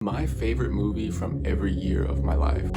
My favorite movie from every year of my life.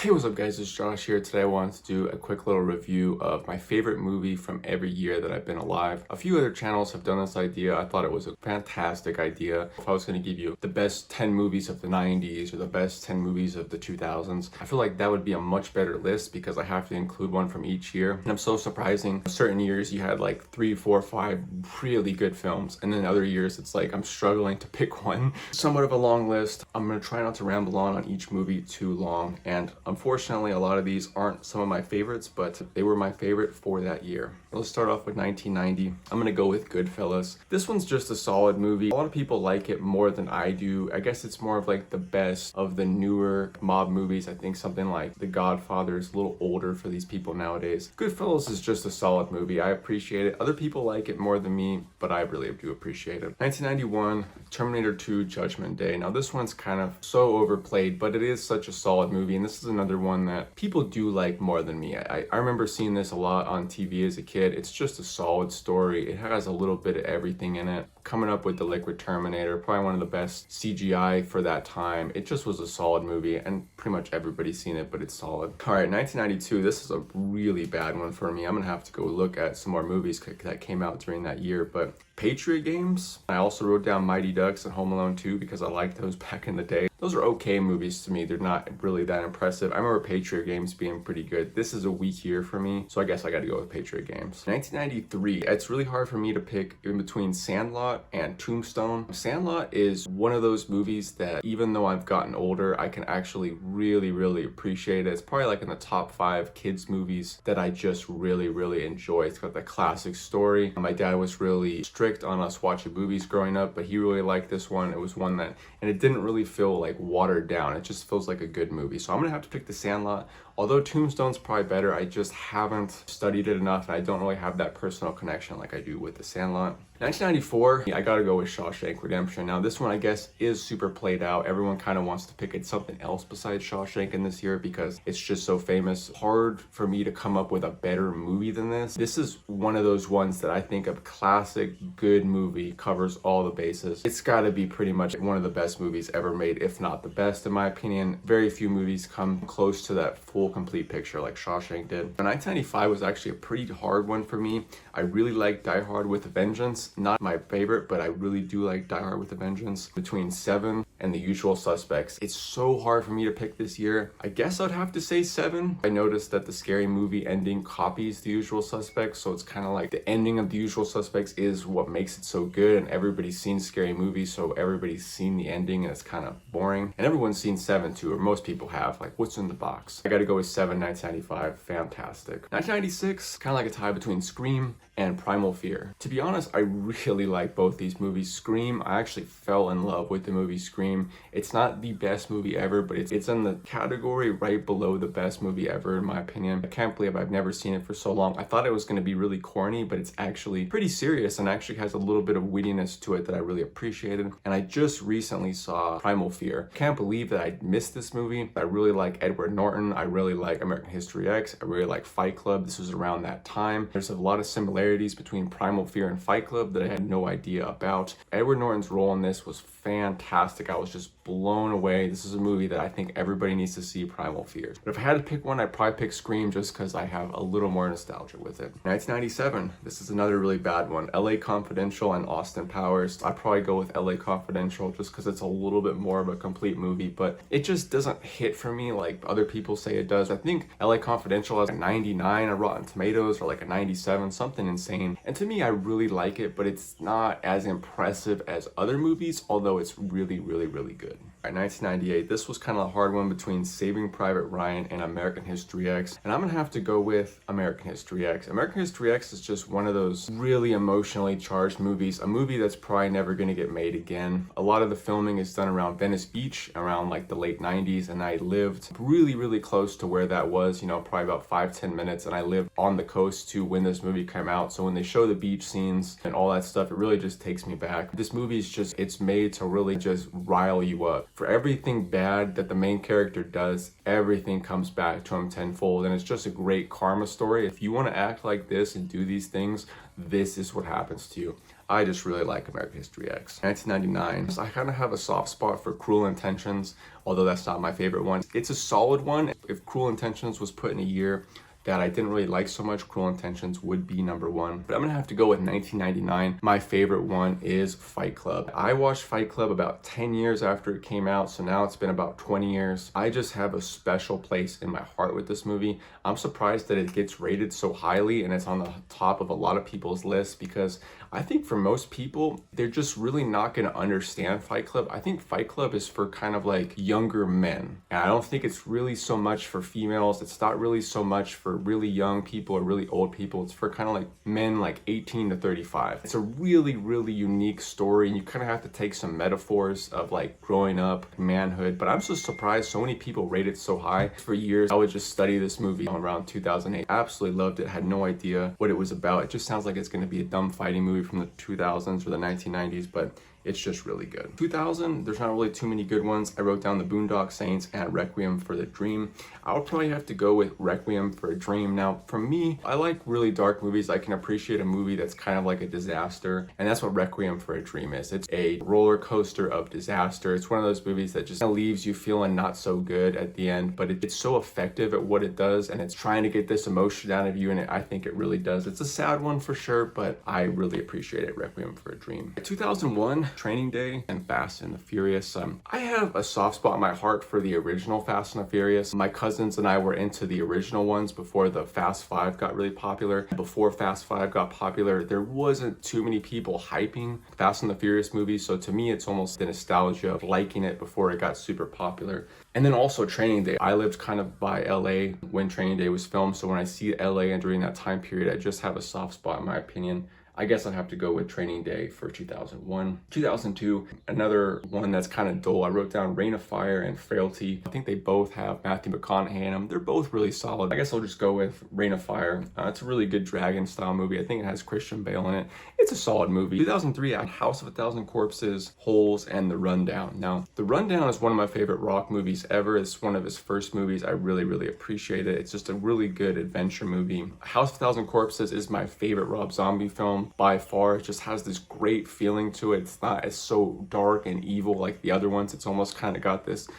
Hey, what's up guys, it's Josh here. Today I wanted to do a quick little review of my favorite movie from every year that I've been alive. A few other channels have done this idea. I thought it was a fantastic idea. If I was going to give you the best 10 movies of the 90s or the best 10 movies of the 2000s, I feel like that would be a much better list because I have to include one from each year. And I'm so surprising. Certain years you had like 3, 4, 5 really good films, and then other years it's like I'm struggling to pick one. Somewhat of a long list. I'm going to try not to ramble on each movie too long, and unfortunately, a lot of these aren't some of my favorites, but they were my favorite for that year. Let's start off with 1990. I'm gonna go with Goodfellas. This one's just a solid movie. A lot of people like it more than I do. I guess it's more of like the best of the newer mob movies. I think something like The Godfather is a little older for these people nowadays. Goodfellas is just a solid movie. I appreciate it. Other people like it more than me, but I really do appreciate it. 1991, Terminator 2, Judgment Day. Now this one's kind of so overplayed, but it is such a solid movie, and this is another one that people do like more than me. I remember seeing this a lot on TV as a kid. It's just a solid story. It has a little bit of everything in it. Coming up with the Liquid Terminator, probably one of the best CGI for that time. It just was a solid movie, and pretty much everybody's seen it, but it's solid. All right, 1992, this is a really bad one for me. I'm gonna have to go look at some more movies that came out during that year, but Patriot Games. I also wrote down Mighty Ducks and Home Alone 2 because I liked those back in the day. Those are okay movies to me. They're not really that impressive. I remember Patriot Games being pretty good. This is a weak year for me, so I guess I gotta go with Patriot Games. 1993, it's really hard for me to pick in between Sandlot and Tombstone. Sandlot is one of those movies that even though I've gotten older, I can actually really appreciate it. It's probably like in the top 5 kids movies that I just really enjoy. It's got the classic story. My dad was really strict on us watching movies growing up, but he really liked this one. It was one that, and it didn't really feel like watered down. It just feels like a good movie. So I'm gonna have to pick The Sandlot. Although Tombstone's probably better, I just haven't studied it enough, and I don't really have that personal connection like I do with The Sandlot. 1994, I gotta go with Shawshank Redemption. Now this one I guess is super played out. Everyone kind of wants to pick it something else besides Shawshank in this year because it's just so famous. Hard for me to come up with a better movie than this. This is one of those ones that I think a classic good movie, covers all the bases. It's gotta be pretty much one of the best movies ever made, if not the best in my opinion. Very few movies come close to that full complete picture like Shawshank did. 1995 was actually a pretty hard one for me. I really like Die Hard with a Vengeance. Not my favorite, but I really do like Die Hard with a Vengeance. Between Seven and The Usual Suspects, it's so hard for me to pick this year. I guess I'd have to say Seven. I noticed that the Scary Movie ending copies The Usual Suspects, so it's kind of like the ending of The Usual Suspects is what makes it so good, and everybody's seen Scary Movie, so everybody's seen the ending and it's kind of boring. And everyone's seen Seven too, or most people have. Like, what's in the box? I gotta go with Seven. 1995, fantastic. 1996, kind of like a tie between Scream and Primal Fear. To be honest, I really like both these movies. Scream, I actually fell in love with the movie Scream. It's not the best movie ever, but it's in the category right below the best movie ever in my opinion. I can't believe I've never seen it for so long. I thought it was going to be really corny, but it's actually pretty serious and actually has a little bit of wittiness to it that I really appreciated. And I just recently saw Primal Fear. Can't believe that I missed this movie. I really like Edward Norton. I really like American History X. I really like Fight Club. This was around that time. There's a lot of similarities between Primal Fear and Fight Club that I had no idea about. Edward Norton's role in this was fantastic. I was just blown away. This is a movie that I think everybody needs to see, Primal Fear. But if I had to pick one, I'd probably pick Scream just because I have a little more nostalgia with it. 1997, this is another really bad one. LA Confidential and Austin Powers. I'd probably go with LA Confidential just because it's a little bit more of a complete movie, but it just doesn't hit for me like other people say it does. I think LA Confidential has a 99 on Rotten Tomatoes or like a 97, something insane. And to me, I really like it, but it's not as impressive as other movies, although it's really good. All right, 1998, this was kind of a hard one between Saving Private Ryan and American History X, and I'm gonna have to go with American History X. American History X is just one of those really emotionally charged movies, a movie that's probably never gonna get made again. A lot of the filming is done around Venice Beach around like the late 90s, and I lived really close to where that was, you know, probably about 5-10 minutes, and I lived on the coast too when this movie came out, so when they show the beach scenes and all that stuff, it really just takes me back. This movie is just, it's made to really just rile you up. For everything bad that the main character does, everything comes back to him tenfold, and it's just a great karma story. If you want to act like this and do these things, this is what happens to you. I just really like American History X. 1999, I kind of have a soft spot for Cruel Intentions, although that's not my favorite one. It's a solid one. If Cruel Intentions was put in a year that I didn't really like so much, Cruel Intentions would be number one. But I'm gonna have to go with 1999. My favorite one is Fight Club. I watched Fight Club about 10 years after it came out, so now it's been about 20 years. I just have a special place in my heart with this movie. I'm surprised that it gets rated so highly and it's on the top of a lot of people's lists, because I think for most people, they're just really not gonna understand Fight Club. I think Fight Club is for kind of like younger men. And I don't think it's really so much for females. It's not really so much for really young people or really old people. It's for kind of like men like 18 to 35. It's a really, really unique story, and you kind of have to take some metaphors of like growing up, manhood. But I'm so surprised so many people rate it so high. For years, I would just study this movie around 2008. Absolutely loved it. Had no idea what it was about. It just sounds like it's going to be a dumb fighting movie from the 2000s or the 1990s, but it's just really good. 2000, there's not really too many good ones. I wrote down The Boondock Saints and Requiem for a Dream. I would probably have to go with Requiem for a Dream. Now, for me, I like really dark movies. I can appreciate a movie that's kind of like a disaster, and that's what Requiem for a Dream is. It's a roller coaster of disaster. It's one of those movies that just kind of leaves you feeling not so good at the end, but it's so effective at what it does, and it's trying to get this emotion out of you, and I think it really does. It's a sad one for sure, but I really appreciate it, Requiem for a Dream. 2001, Training Day and Fast and the Furious. I have a soft spot in my heart for the original Fast and the Furious. My cousins and I were into the original ones before the Fast 5 got really popular. Before Fast 5 got popular, there wasn't too many people hyping Fast and the Furious movies, so to me it's almost the nostalgia of liking it before it got super popular. And then also Training Day. I lived kind of by LA when Training Day was filmed, so when I see LA and during that time period, I just have a soft spot in my opinion. I guess I'd have to go with Training Day for 2001. 2002, another one that's kind of dull. I wrote down Reign of Fire and Frailty. I think they both have Matthew McConaughey in them. They're both really solid. I guess I'll just go with Reign of Fire. It's a really good dragon style movie. I think it has Christian Bale in it. It's a solid movie. 2003, I had House of a Thousand Corpses, Holes, and The Rundown. Now, The Rundown is one of my favorite rock movies ever. It's one of his first movies. I really, really appreciate it. It's just a really good adventure movie. House of a Thousand Corpses is my favorite Rob Zombie film by far. It just has this great feeling to it. It's not as so dark and evil like the other ones. It's almost kind of got this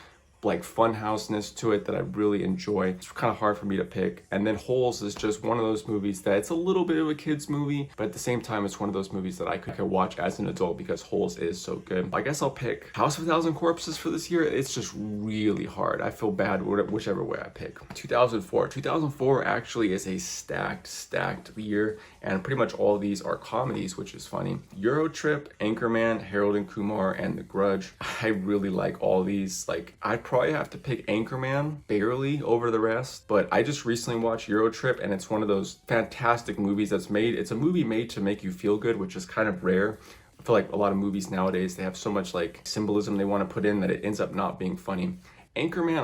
like funhouseness to it that I really enjoy. It's kind of hard for me to pick. And then Holes is just one of those movies that it's a little bit of a kid's movie, but at the same time, it's one of those movies that I could watch as an adult because Holes is so good. I guess I'll pick House of a Thousand Corpses for this year. It's just really hard. I feel bad whichever way I pick. 2004. 2004 actually is a stacked year, and pretty much all of these are comedies, which is funny. Euro Trip, Anchorman, Harold and Kumar, and The Grudge. I really like all these. Like, I'd probably have to pick Anchorman barely over the rest, but I just recently watched Euro Trip, and it's one of those fantastic movies that's made. It's a movie made to make you feel good, which is kind of rare. I feel like a lot of movies nowadays, they have so much like symbolism they want to put in that it ends up not being funny. Anchorman,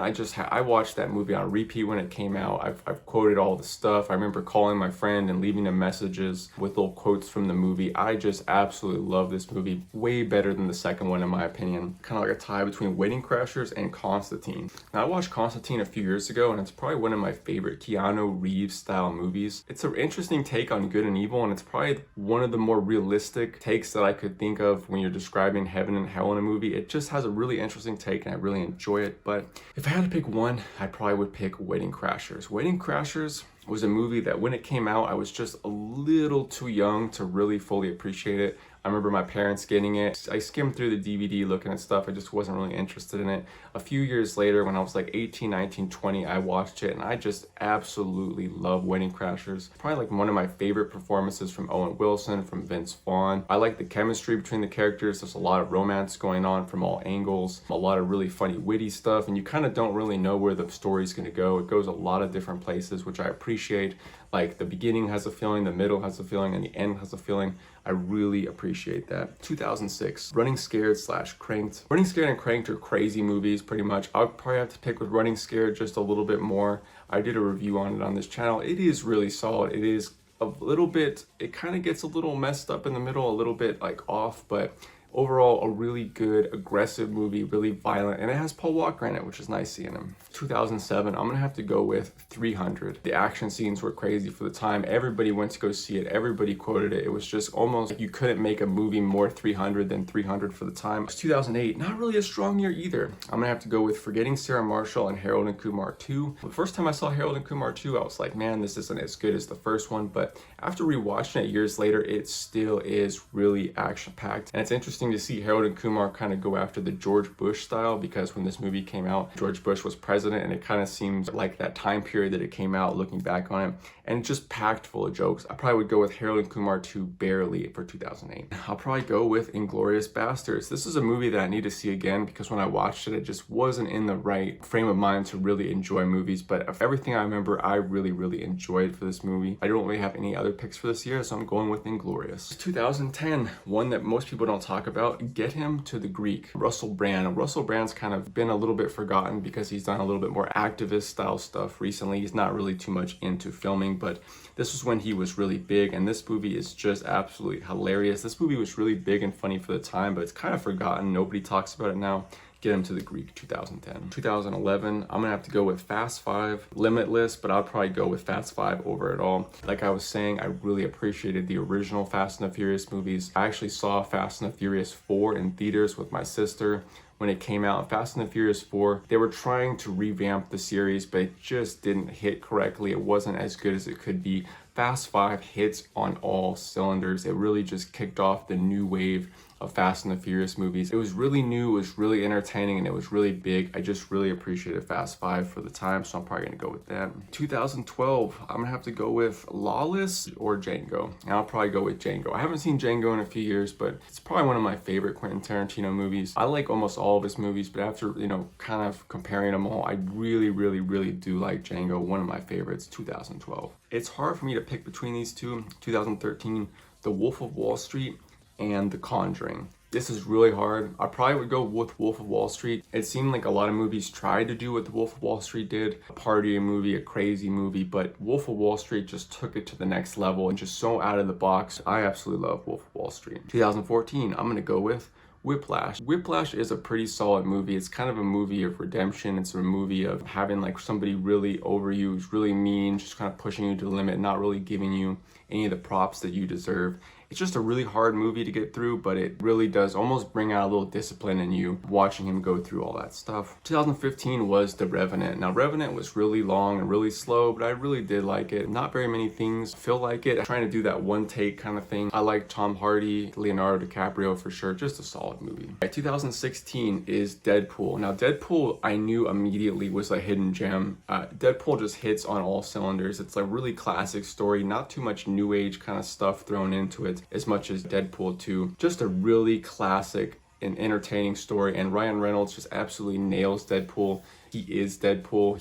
I watched that movie on repeat when it came out. I've quoted all the stuff. I remember calling my friend and leaving him messages with little quotes from the movie. I just absolutely love this movie. Way better than the second one in my opinion. Kind of like a tie between Wedding Crashers and Constantine. Now, I watched Constantine a few years ago, and it's probably one of my favorite Keanu Reeves style movies. It's an interesting take on good and evil, and it's probably one of the more realistic takes that I could think of when you're describing heaven and hell in a movie. It just has a really interesting take, and I really enjoy it. But if I had to pick one, I probably would pick Wedding Crashers. Wedding Crashers was a movie that when it came out, I was just a little too young to really fully appreciate it. I remember my parents getting it. I skimmed through the DVD looking at stuff. I just wasn't really interested in it. A few years later, when I was like 18, 19, 20, I watched it, and I just absolutely love Wedding Crashers. Probably like one of my favorite performances from Owen Wilson, from Vince Vaughn. I like the chemistry between the characters. There's a lot of romance going on from all angles, a lot of really funny, witty stuff, and you kind of don't really know where the story's gonna go. It goes a lot of different places, which I appreciate. Like the beginning has a feeling, the middle has a feeling, and the end has a feeling. I really appreciate that. 2006, Running Scared / Cranked. Running Scared and Cranked are crazy movies, pretty much. I'll probably have to pick with Running Scared just a little bit more. I did a review on it on this channel. It is really solid. It is a little bit, it kind of gets a little messed up in the middle, a little bit like off, but Overall, a really good, aggressive movie, really violent, and it has Paul Walker in it, which is nice seeing him. 2007, I'm gonna have to go with 300. The action scenes were crazy for the time. Everybody went to go see it. Everybody quoted it. It was just almost like you couldn't make a movie more 300 than 300 for the time. 2008, not really a strong year either. I'm gonna have to go with Forgetting Sarah Marshall and Harold and Kumar 2. The first time I saw Harold and Kumar 2, I was like, man, this isn't as good as the first one, but after rewatching it years later, it still is really action-packed. And it's interesting to see Harold and Kumar kind of go after the George Bush style, because when this movie came out, George Bush was president, and it kind of seems like that time period that it came out, looking back on it, and just packed full of jokes. I probably would go with Harold and Kumar 2 barely for 2008. I'll probably go with Inglourious Basterds. This is a movie that I need to see again, because when I watched it, it just wasn't in the right frame of mind to really enjoy movies, but of everything I remember, I really enjoyed for this movie. I don't really have any other picks for this year, so I'm going with Inglourious. 2010, one that most people don't talk about, Get Him to the Greek. Russell Brand. Russell Brand's kind of been a little bit forgotten because he's done a little bit more activist style stuff recently. He's not really too much into filming, but this was when he was really big, and this movie is just absolutely hilarious. This movie was really big and funny for the time, but it's kind of forgotten. Nobody talks about it now. Get Him to the Greek, 2010. 2011, I'm gonna have to go with Fast 5, Limitless, but I'll probably go with Fast 5 over it all. Like I was saying, I really appreciated the original Fast and the Furious movies. I actually saw Fast and the Furious 4 in theaters with my sister when it came out. Fast and the Furious 4, they were trying to revamp the series, but it just didn't hit correctly. It wasn't as good as it could be. Fast 5 hits on all cylinders. It really just kicked off the new wave of Fast and the Furious movies. It was really new, it was really entertaining, and it was really big. I just really appreciated Fast 5 for the time, so I'm probably gonna go with that. 2012, I'm gonna have to go with Lawless or Django, and I'll probably go with Django. I haven't seen Django in a few years, but it's probably one of my favorite Quentin Tarantino movies. I like almost all of his movies, but after, kind of comparing them all, I really do like Django, one of my favorites, 2012. It's hard for me to pick between these two. 2013, The Wolf of Wall Street and The Conjuring. This is really hard. I probably would go with Wolf of Wall Street. It seemed like a lot of movies tried to do what The Wolf of Wall Street did. A party movie, a crazy movie, but Wolf of Wall Street just took it to the next level and just so out of the box. I absolutely love Wolf of Wall Street. 2014, I'm gonna go with Whiplash. Whiplash is a pretty solid movie. It's kind of a movie of redemption. It's a movie of having like somebody really over you, who's really mean, just kind of pushing you to the limit, not really giving you any of the props that you deserve. It's just a really hard movie to get through, but it really does almost bring out a little discipline in you watching him go through all that stuff. 2015 was The Revenant. Now, Revenant was really long and really slow, but I really did like it. Not very many things feel like it. I'm trying to do that one take kind of thing. I like Tom Hardy, Leonardo DiCaprio for sure. Just a solid movie. 2016 is Deadpool. Now, Deadpool I knew immediately was a hidden gem. Deadpool just hits on all cylinders. It's a really classic story, not too much new age kind of stuff thrown into it as much as Deadpool 2. Just a really classic and entertaining story, and Ryan Reynolds just absolutely nails Deadpool. He is Deadpool.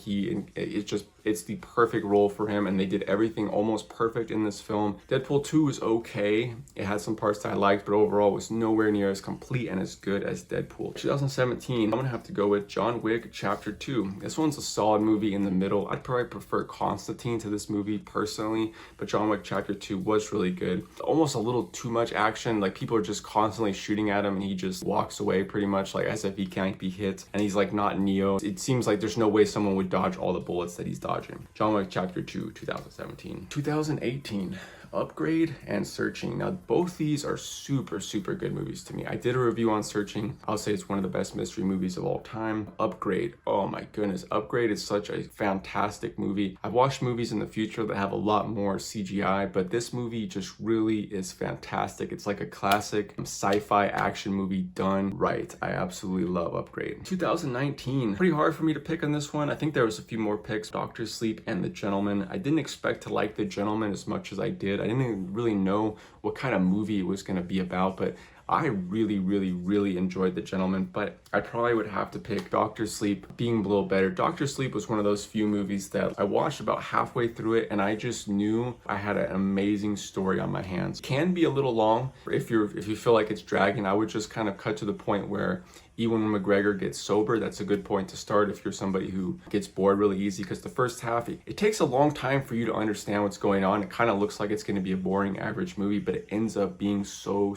It's the perfect role for him, and they did everything almost perfect in this film. Deadpool 2 was okay. It had some parts that I liked, but overall was nowhere near as complete and as good as Deadpool. 2017, I'm gonna have to go with John Wick Chapter 2. This one's a solid movie in the middle. I'd probably prefer Constantine to this movie personally, but John Wick Chapter 2 was really good. Almost a little too much action. Like, people are just constantly shooting at him, and he just walks away pretty much like as if he can't be hit. And he's like not Neo. It seems like there's no way someone would dodge all the bullets that he's dodging. John Wick Chapter 2, 2017. 2018, Upgrade and Searching. Now, both these are super good movies to me. I did a review on Searching. I'll say it's one of the best mystery movies of all time. Upgrade, oh my goodness. Upgrade is such a fantastic movie. I've watched movies in the future that have a lot more CGI, but this movie just really is fantastic. It's like a classic sci-fi action movie done right. I absolutely love Upgrade. 2019, pretty hard for me to pick on this one. I think there was a few more picks. Doctor Sleep and The Gentleman. I didn't expect to like The Gentleman as much as I did. I didn't really know what kind of movie it was going to be about, but I really enjoyed The Gentleman, but I probably would have to pick Doctor Sleep being a little better. Doctor Sleep was one of those few movies that I watched about halfway through it, and I just knew I had an amazing story on my hands. Can be a little long. If you feel like it's dragging, I would just kind of cut to the point where Ewan McGregor gets sober. That's a good point to start if you're somebody who gets bored really easy, because the first half, it takes a long time for you to understand what's going on. It kind of looks like it's going to be a boring average movie, but it ends up being so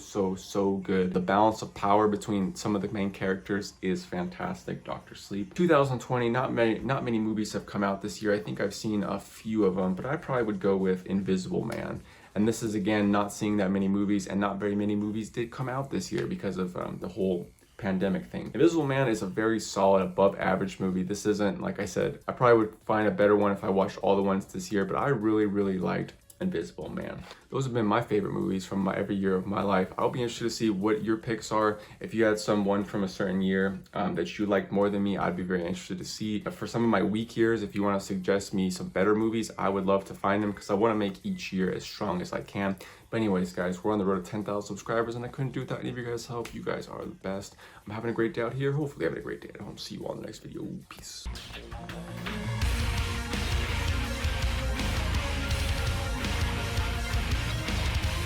good. The balance of power between some of the main characters is fantastic. Dr. Sleep. 2020, not many movies have come out this year. I think I've seen a few of them, but I probably would go with Invisible Man. And this is, again, not seeing that many movies, and not very many movies did come out this year because of the whole pandemic thing. Invisible Man is a very solid, above average movie. This isn't, like I said, I probably would find a better one if I watched all the ones this year, but I really liked Invisible Man. Those have been my favorite movies from every year of my life. I'll be interested to see what your picks are. If you had someone from a certain year that you liked more than me, I'd be very interested to see. For some of my weak years, if you want to suggest me some better movies, I would love to find them because I want to make each year as strong as I can. But anyways, guys, we're on the road to 10,000 subscribers, and I couldn't do it without any of you guys' help. You guys are the best. I'm having a great day out here. Hopefully having a great day at home. See you all in the next video. Peace.